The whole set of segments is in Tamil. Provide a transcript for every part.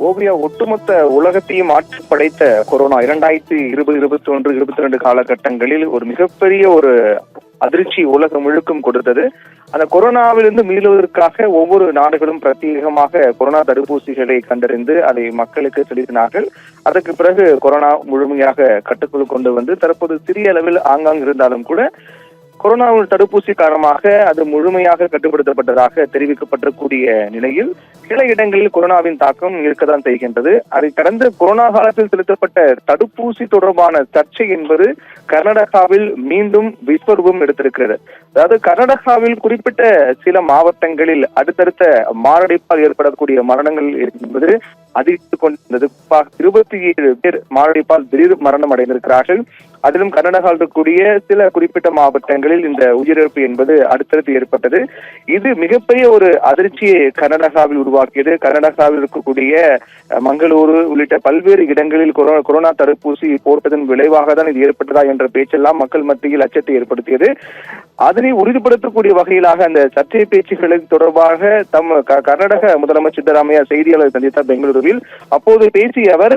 ஓவியா, ஒட்டுமொத்த உலகத்தையும் ஆட்சி படைத்த கொரோனா 2020, 21, 22 காலகட்டங்களில் ஒரு மிகப்பெரிய ஒரு அதிர்ச்சி உலகம் முழுக்கும் கொடுத்தது. அந்த கொரோனாவிலிருந்து மீளுவதற்காக ஒவ்வொரு நாடுகளும் பிரத்யேகமாக கொரோனா தடுப்பூசிகளை கண்டறிந்து அதை மக்களுக்கு செலுத்தினார்கள். அதற்கு பிறகு கொரோனா முழுமையாக கட்டுக்குள் கொண்டு வந்து தற்போது சிறிய அளவில் ஆங்காங்கு இருந்தாலும் கூட கொரோனாவின் தடுப்பூசி காரணமாக அது முழுமையாக கட்டுப்படுத்தப்பட்டதாக தெரிவிக்கப்பட்டிருக்கூடிய நிலையில் சில இடங்களில் கொரோனாவின் தாக்கம் இருக்கத்தான் செய்கின்றது. அதை கடந்த கொரோனா காலத்தில் செலுத்தப்பட்ட தடுப்பூசி தொடர்பான சர்ச்சை என்பது கர்நாடகாவில் மீண்டும் விஸ்வரூபம் எடுத்திருக்கிறது. அதாவது கர்நாடகாவில் குறிப்பிட்ட சில மாவட்டங்களில் அடுத்தடுத்த மாரடைப்பால் ஏற்படக்கூடிய மரணங்கள் என்பது அதிகரித்துக் கொண்டிருந்தது. 27 பேர் மாரடைப்பால் திடீர் மரணம் அடைந்திருக்கிறார்கள். அதிலும் கர்நாடகாவில் இருக்கக்கூடிய சில குறிப்பிட்ட மாவட்டங்களில் இந்த உயிரிழப்பு என்பது அடுத்தடுத்து ஏற்பட்டது. இது மிகப்பெரிய ஒரு அதிர்ச்சியை கர்நாடகாவில் உருவாக்கியது. கர்நாடகாவில் இருக்கக்கூடிய மங்களூரு உள்ளிட்ட பல்வேறு இடங்களில் கொரோனா தடுப்பூசி போட்டதன் விளைவாக தான் இது ஏற்பட்டதா என்ற பேச்செல்லாம் மக்கள் மத்தியில் அச்சத்தை ஏற்படுத்தியது. அதனை உறுதிப்படுத்தக்கூடிய வகையிலாக அந்த சர்ச்சை பேச்சுகளுக்கு தொடர்பாக கர்நாடக முதலமைச்சர் சித்தராமையா செய்தியாளர் சந்தித்தார் பெங்களூருவில். அப்போது பேசிய அவர்,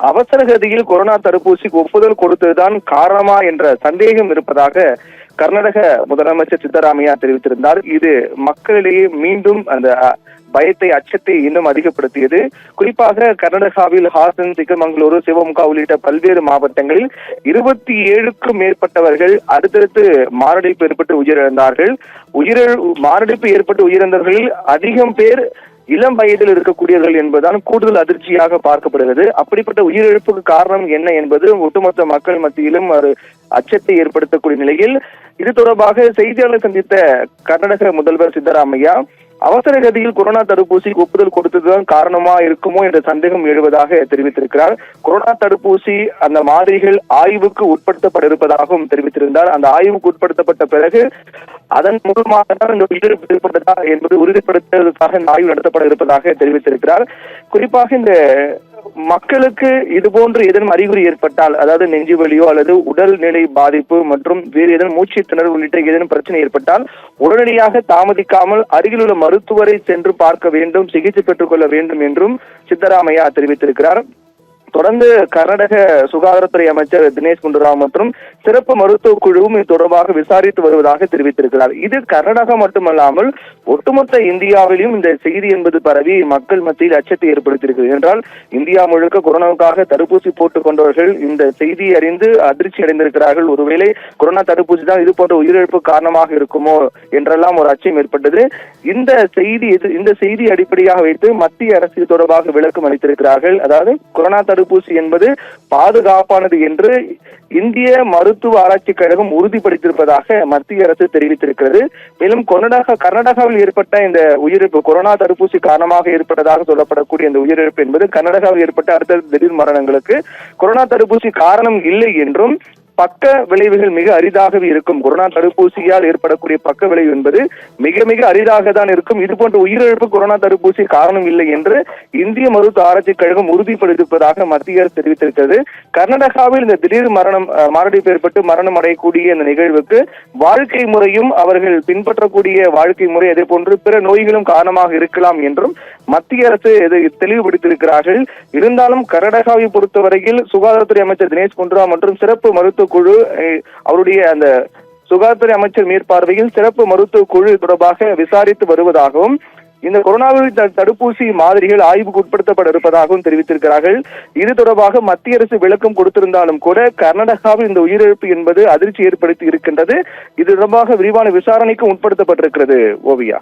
அவசர கதியில் கொரோனா தடுப்பூசிக்கு ஒப்புதல் கொடுத்ததுதான் காரணமா என்ற சந்தேகம் இருப்பதாக கர்நாடக முதலமைச்சர் சித்தராமையா தெரிவித்திருந்தார். இது மக்களிடையே மீண்டும் அந்த பயத்தை, அச்சத்தை இன்னும் அதிகப்படுத்தியது. குறிப்பாக கர்நாடகாவில் ஹாசன், சிக்கமங்களூரு, சிவமுகா உள்ளிட்ட பல்வேறு மாவட்டங்களில் 27க்கும் மேற்பட்டவர்கள் அடுத்தடுத்து மாரடைப்பு ஏற்பட்டு உயிரிழந்தார்கள். மாரடைப்பு ஏற்பட்டு உயிரிழந்தவர்களில் அதிகம் பேர் இளம் வயதில் இருக்கக்கூடியவர்கள் என்பதுதான் கூடுதல் அதிர்ச்சியாக பார்க்கப்படுகிறது. அப்படிப்பட்ட உயிரிழப்புக்கு காரணம் என்ன என்பது ஒட்டுமொத்த மக்கள் மத்தியிலும் ஒரு அச்சத்தை ஏற்படுத்தக்கூடிய நிலையில் இது தொடர்பாக செய்தியாளர் சந்தித்த கர்நாடக முதல்வர் சித்தராமையா, அவசர கதியில் கொரோனா தடுப்பூசிக்கு ஒப்புதல் கொடுத்ததுதான் காரணமா இருக்குமோ என்ற சந்தேகம் எழுவதாக தெரிவித்திருக்கிறார். கொரோனா தடுப்பூசி அந்த மாதிரிகள் ஆய்வுக்கு உட்படுத்தப்பட இருப்பதாகவும் தெரிவித்திருந்தார். அந்த ஆய்வுக்கு உட்படுத்தப்பட்ட பிறகு அதன் மூலமாக தான் இந்த உயிரிழப்பு ஏற்பட்டதா என்பது உறுதிப்படுத்துவதற்காக இந்த ஆய்வு நடத்தப்பட இருப்பதாக தெரிவித்திருக்கிறார். குறிப்பாக இந்த மக்களுக்கு இது போன்று ஏதேனும் அறிகுறி ஏற்பட்டால், அதாவது நெஞ்சு வலியோ அல்லது உடல்நிலை பாதிப்பு மற்றும் வேறு ஏதேனும் மூச்சு திணறல் உள்ளிட்ட ஏதேனும் பிரச்சனை ஏற்பட்டால் உடனடியாக தாமதிக்காமல் அருகில் உள்ள மருத்துவரை சென்று பார்க்க வேண்டும், சிகிச்சை பெற்றுக் கொள்ள வேண்டும் என்றும் சித்தராமையா தெரிவித்திருக்கிறார். தொடர்ந்து கர்நாடக சுகாதாரத்துறை அமைச்சர் தினேஷ் குண்டுராவ் மற்றும் சிறப்பு மருத்துவ குழுவும் இது தொடர்பாக விசாரித்து வருவதாக தெரிவித்திருக்கிறார். இது கர்நாடகா மட்டுமல்லாமல் ஒட்டுமொத்த இந்தியாவிலும் இந்த செய்தி என்பது பரவி மக்கள் மத்தியில் அச்சத்தை ஏற்படுத்தியிருக்கிறது. என்றால் இந்தியா முழுக்க கொரோனாவுக்காக தடுப்பூசி போட்டுக் கொண்டவர்கள் இந்த செய்தியை அறிந்து அதிர்ச்சி அடைந்திருக்கிறார்கள். ஒருவேளை கொரோனா தடுப்பூசி தான் இது போன்ற உயிரிழப்பு காரணமாக இருக்குமோ என்றெல்லாம் ஒரு அச்சம் ஏற்பட்டது. இந்த செய்தி அடிப்படையாக வைத்து மத்திய அரசு தொடர்பாக விளக்கம் அளித்திருக்கிறார்கள். அதாவது கொரோனா தடுப்பூசி என்பது பாதுகாப்பானது என்று இந்திய மருத்துவ ஆராய்ச்சி கழகம் உறுதிப்படுத்தியிருப்பதாக மத்திய அரசு தெரிவித்திருக்கிறது. மேலும் கர்நாடகாவில் ஏற்பட்ட இந்த உயிரிழப்பு கொரோனா தடுப்பூசி காரணமாக ஏற்பட்டதாக சொல்லப்படக்கூடிய இந்த உயிரிழப்பு என்பது கர்நாடகாவில் ஏற்பட்ட அடுத்த திடீர் மரணங்களுக்கு கொரோனா தடுப்பூசி காரணம் இல்லை என்றும் பக்க விளைவுகள் மிக அரிதாகவே இருக்கும். கொரோனா தடுப்பூசியால் ஏற்படக்கூடிய பக்க விளைவு என்பது மிக மிக அரிதாக தான் இருக்கும். இது போன்ற உயிரிழப்பு கொரோனா தடுப்பூசி காரணம் இல்லை என்று இந்திய மருத்துவ ஆராய்ச்சி கழகம் உறுதிப்படுத்தியிருப்பதாக மத்திய அரசு தெரிவித்திருக்கிறது. கர்நாடகாவில் இந்த திடீர் மாரடைப்பு ஏற்பட்டு மரணம் அடையக்கூடிய இந்த நிகழ்வுக்கு வாழ்க்கை முறையும் அவர்கள் பின்பற்றக்கூடிய வாழ்க்கை முறை அதே போன்று பிற நோய்களும் காரணமாக இருக்கலாம் என்றும் மத்திய அரசு தெளிவுபடுத்தியிருக்கிறார்கள். இருந்தாலும் கர்நாடகாவை பொறுத்தவரையில் சுகாதாரத்துறை அமைச்சர் தினேஷ் குண்டுராவ் மற்றும் சிறப்பு மருத்துவ குழு அவருடைய அந்த சுகாதாரத்துறை அமைச்சர் மேற்பார்வையில் சிறப்பு மருத்துவ குழு தொடர்பாக விசாரித்து வருவதாகவும் இந்த கொரோனாவின் தடுப்பூசி மாதிரிகள் ஆய்வுக்கு உட்படுத்தப்பட இருப்பதாகவும் தெரிவித்திருக்கிறார்கள். இது தொடர்பாக மத்திய அரசு விளக்கம் கொடுத்திருந்தாலும் கூட கர்நாடகாவில் இந்த உயிரிழப்பு என்பது அதிர்ச்சி ஏற்படுத்தி இருக்கின்றது. இது தொடர்பாக விரிவான விசாரணைக்கு உட்படுத்தப்பட்டிருக்கிறது. ஓவியா.